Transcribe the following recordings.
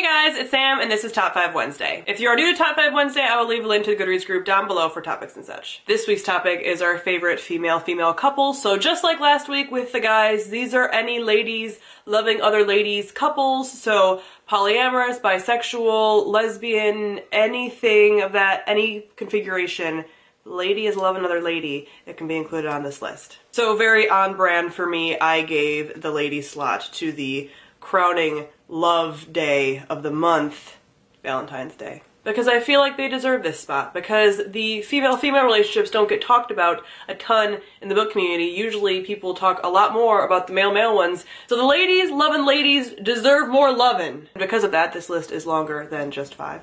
Hey guys, it's Sam and this is Top 5 Wednesday. If you are new to Top 5 Wednesday, I will leave a link to the Goodreads group down below for topics and such. This week's topic is our favorite female-female couples. So just like last week with the guys, these are any ladies loving other ladies couples. So polyamorous, bisexual, lesbian, anything of that, any configuration. Lady is love another lady, it can be included on this list. So very on brand for me, I gave the lady slot to the crowning love day of the month, Valentine's Day. Because I feel like they deserve this spot, because the female-female relationships don't get talked about a ton in the book community. Usually people talk a lot more about the male-male ones. So the ladies, loving ladies, deserve more lovin'. Because of that, this list is longer than just 5.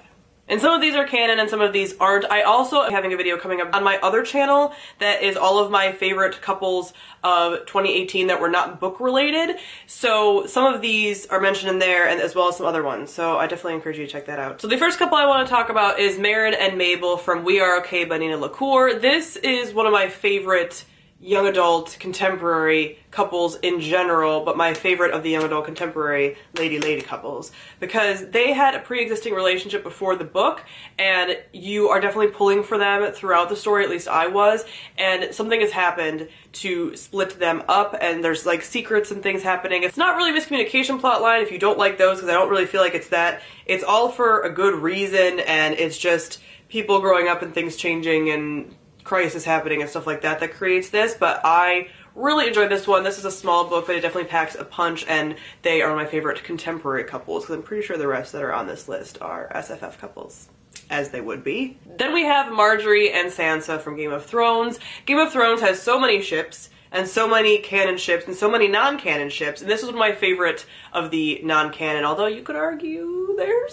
And some of these are canon and some of these aren't. I also am having a video coming up on my other channel that is all of my favorite couples of 2018 that were not book related. So some of these are mentioned in there and as well as some other ones. So I definitely encourage you to check that out. So the first couple I want to talk about is Marin and Mabel from We Are Okay by Nina LaCour. This is one of my favorite young adult contemporary couples in general, but my favorite of the young adult contemporary lady couples, because they had a pre-existing relationship before the book and you are definitely pulling for them throughout the story, at least I was, and something has happened to split them up and there's like secrets and things happening. It's not really a miscommunication plot line if you don't like those, because I don't really feel like it's that. It's all for a good reason and it's just people growing up and things changing and crisis happening and stuff like that that creates this. But I really enjoyed this one. This is a small book, but it definitely packs a punch, and they are my favorite contemporary couples, because I'm pretty sure the rest that are on this list are SFF couples, as they would be. Then we have Margaery and Sansa from Game of Thrones. Game of Thrones has so many ships, and so many canon ships, and so many non-canon ships, and this was my favorite of the non-canon, although you could argue there were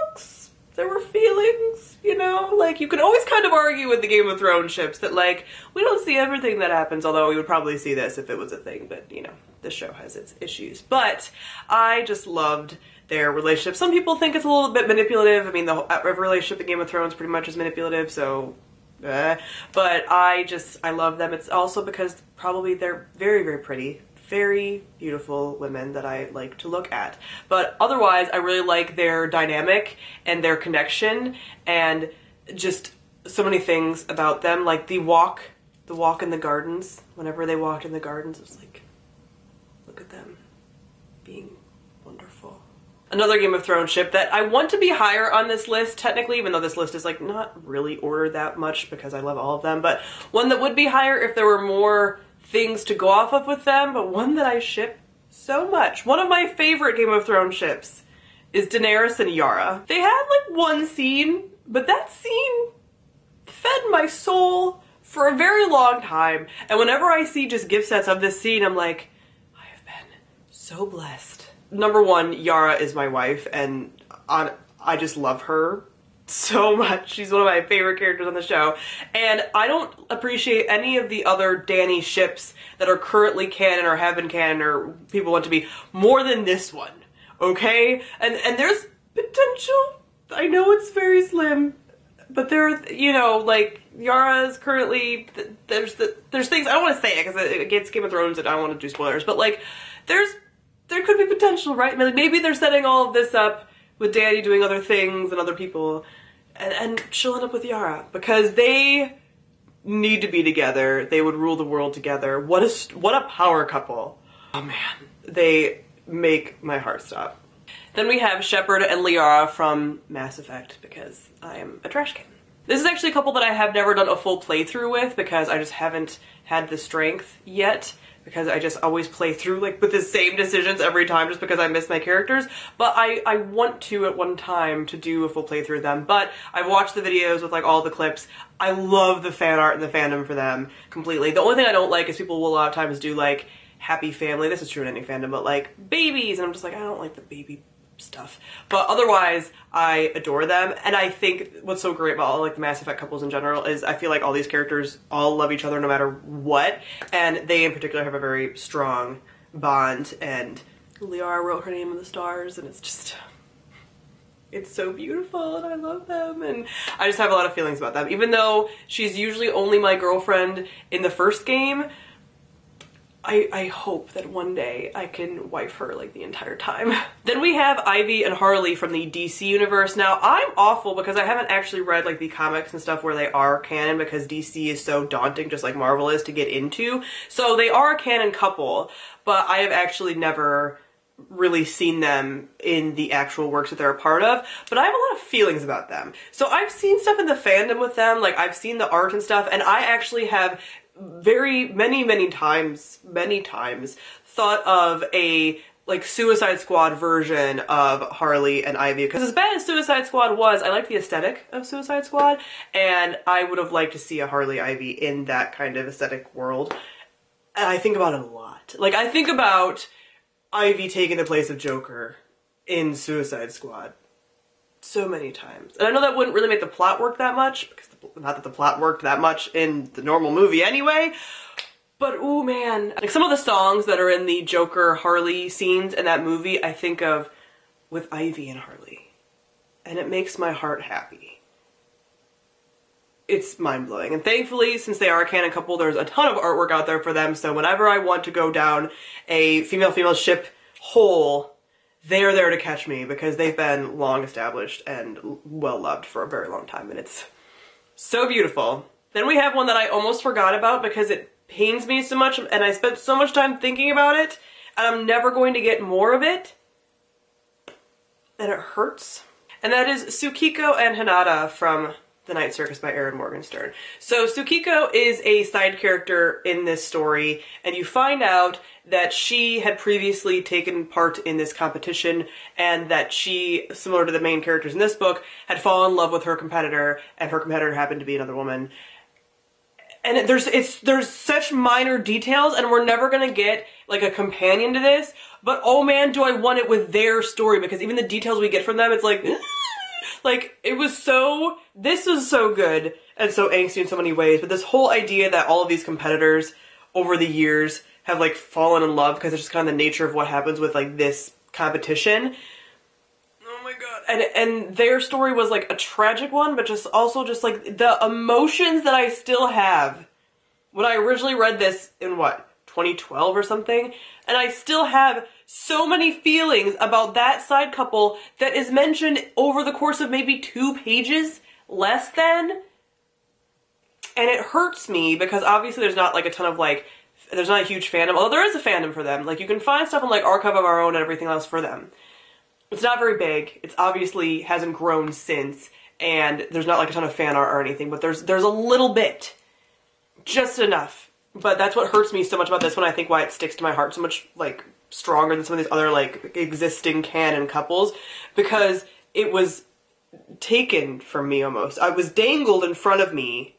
looks, there were feelings, you know? Like, you can always kind of argue with the Game of Thrones ships that, like, we don't see everything that happens, although we would probably see this if it was a thing, but, you know, this show has its issues. But I just loved their relationship. Some people think it's a little bit manipulative. I mean, every relationship in Game of Thrones pretty much is manipulative, so but I love them. It's also because probably they're very, very pretty. Very beautiful women that I like to look at. But otherwise, I really like their dynamic and their connection and just so many things about them. Like the walk in the gardens. Whenever they walked in the gardens, it was like, look at them being wonderful. Another Game of Thrones ship that I want to be higher on this list, technically, even though this list is like not really ordered that much because I love all of them, but one that would be higher if there were more things to go off of with them, but one that I ship so much. One of my favorite Game of Thrones ships is Daenerys and Yara. They had like one scene, but that scene fed my soul for a very long time. And whenever I see just gift sets of this scene, I'm like, I have been so blessed. Number one, Yara is my wife, and I just love her so much. She's one of my favorite characters on the show, and I don't appreciate any of the other Dany ships that are currently canon or have been canon or people want to be more than this one, okay? And there's potential. I know it's very slim, but there, you know, like Yara's currently, there's things, I don't want to say it because it gets Game of Thrones and I don't want to do spoilers, but like there could be potential, right? Maybe they're setting all of this up with Dany doing other things and other people, and she'll end up with Yara, because they need to be together. They would rule the world together. What a power couple. Oh man, they make my heart stop. Then we have Shepard and Liara from Mass Effect, because I am a trash can. This is actually a couple that I have never done a full playthrough with, because I just haven't had the strength yet, because I just always play through like with the same decisions every time just because I miss my characters. But I want to at one time to do a full playthrough of them. But I've watched the videos with like all the clips. I love the fan art and the fandom for them completely. The only thing I don't like is people will a lot of times do like happy family. This is true in any fandom, but like babies. And I'm just like, I don't like the baby stuff. But otherwise, I adore them. And I think what's so great about all like the Mass Effect couples in general is I feel like all these characters all love each other no matter what. And they in particular have a very strong bond. And Liara wrote her name in the stars, and it's just, it's so beautiful and I love them. And I just have a lot of feelings about them. Even though she's usually only my girlfriend in the first game, I hope that one day I can wife her like the entire time. Then we have Ivy and Harley from the DC universe. Now I'm awful because I haven't actually read like the comics and stuff where they are canon because DC is so daunting, just like Marvel is, to get into. So they are a canon couple, but I have actually never really seen them in the actual works that they're a part of, but I have a lot of feelings about them. So I've seen stuff in the fandom with them, like I've seen the art and stuff, and I actually have many times thought of a like Suicide Squad version of Harley and Ivy, because as bad as Suicide Squad was, I like the aesthetic of Suicide Squad, and I would have liked to see a Harley Ivy in that kind of aesthetic world. And I think about it a lot. Like I think about Ivy taking the place of Joker in Suicide Squad so many times. And I know that wouldn't really make the plot work that much, because not that the plot worked that much in the normal movie anyway, but ooh man. Like some of the songs that are in the Joker Harley scenes in that movie, I think of with Ivy and Harley. And it makes my heart happy. It's mind-blowing. And thankfully, since they are a canon couple, there's a ton of artwork out there for them, so whenever I want to go down a female-female ship hole, they're there to catch me, because they've been long established and well-loved for a very long time, and it's so beautiful. Then we have one that I almost forgot about because it pains me so much, and I spent so much time thinking about it, and I'm never going to get more of it, and it hurts. And that is Tsukiko and Hinata from The Night Circus by Erin Morgenstern. So Tsukiko is a side character in this story, and you find out that she had previously taken part in this competition, and that she, similar to the main characters in this book, had fallen in love with her competitor, and her competitor happened to be another woman. And there's such minor details, and we're never gonna get like a companion to this, but oh man, do I want it with their story, because even the details we get from them, it's like, like, this was so good and so angsty in so many ways, but this whole idea that all of these competitors over the years have like fallen in love because it's just kind of the nature of what happens with like this competition. Oh my god. And their story was like a tragic one, but just also just like the emotions that I still have when I originally read this in what, 2012 or something, and I still have so many feelings about that side couple that is mentioned over the course of maybe 2 pages, less than. And it hurts me because obviously there's not like a ton of like, there's not a huge fandom, although there is a fandom for them. Like you can find stuff on like Archive of Our Own and everything else for them. It's not very big. It's obviously hasn't grown since, and there's not like a ton of fan art or anything, but there's a little bit. Just enough. But that's what hurts me so much about this one. I think why it sticks to my heart so much like stronger than some of these other like existing canon couples, because it was taken from me almost. I was dangled in front of me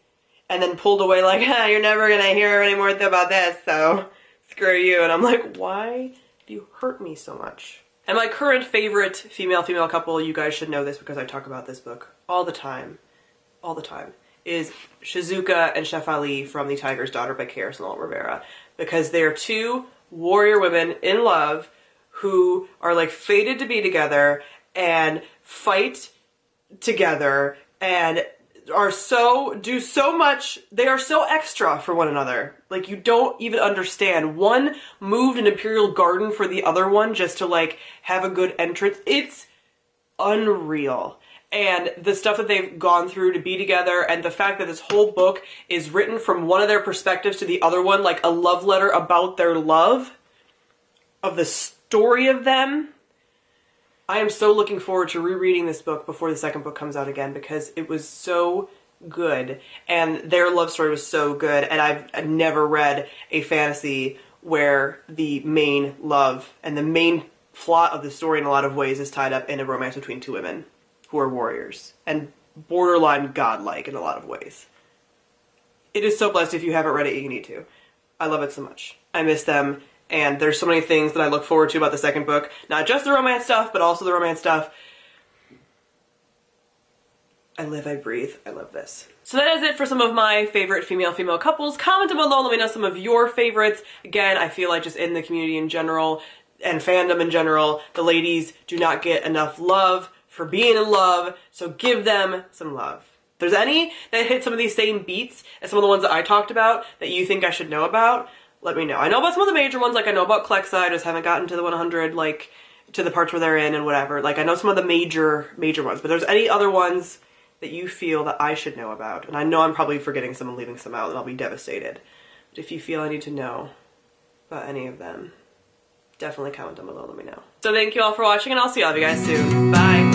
and then pulled away like, you're never gonna hear any more about this, so screw you. And I'm like, why do you hurt me so much? And my current favorite female-female couple, you guys should know this because I talk about this book all the time, is Shizuka and Chef Ali from The Tiger's Daughter by Karis and Noel Rivera, because they are 2 warrior women in love who are like fated to be together and fight together and do so much. They are so extra for one another. Like you don't even understand. One moved an imperial garden for the other one just to like have a good entrance. It's unreal. And the stuff that they've gone through to be together, and the fact that this whole book is written from one of their perspectives to the other one, like a love letter about their love, of the story of them. I am so looking forward to rereading this book before the second book comes out again, because it was so good, and their love story was so good, and I've never read a fantasy where the main love and the main plot of the story in a lot of ways is tied up in a romance between 2 women who are warriors, and borderline godlike in a lot of ways. It is so blessed. If you haven't read it, you need to. I love it so much. I miss them, and there's so many things that I look forward to about the second book. Not just the romance stuff, but also the romance stuff. I live, I breathe. I love this. So that is it for some of my favorite female-female couples. Comment down below and let me know some of your favorites. Again, I feel like just in the community in general, and fandom in general, the ladies do not get enough love for being in love, so give them some love. If there's any that hit some of these same beats as some of the ones that I talked about that you think I should know about, let me know. I know about some of the major ones, like I know about Clexa, I just haven't gotten to the 100, like, to the parts where they're in and whatever. Like, I know some of the major ones, but there's any other ones that you feel that I should know about. And I know I'm probably forgetting some and leaving some out, and I'll be devastated. But if you feel I need to know about any of them, definitely comment down below, let me know. So thank you all for watching, and I'll see all of you guys soon. Bye!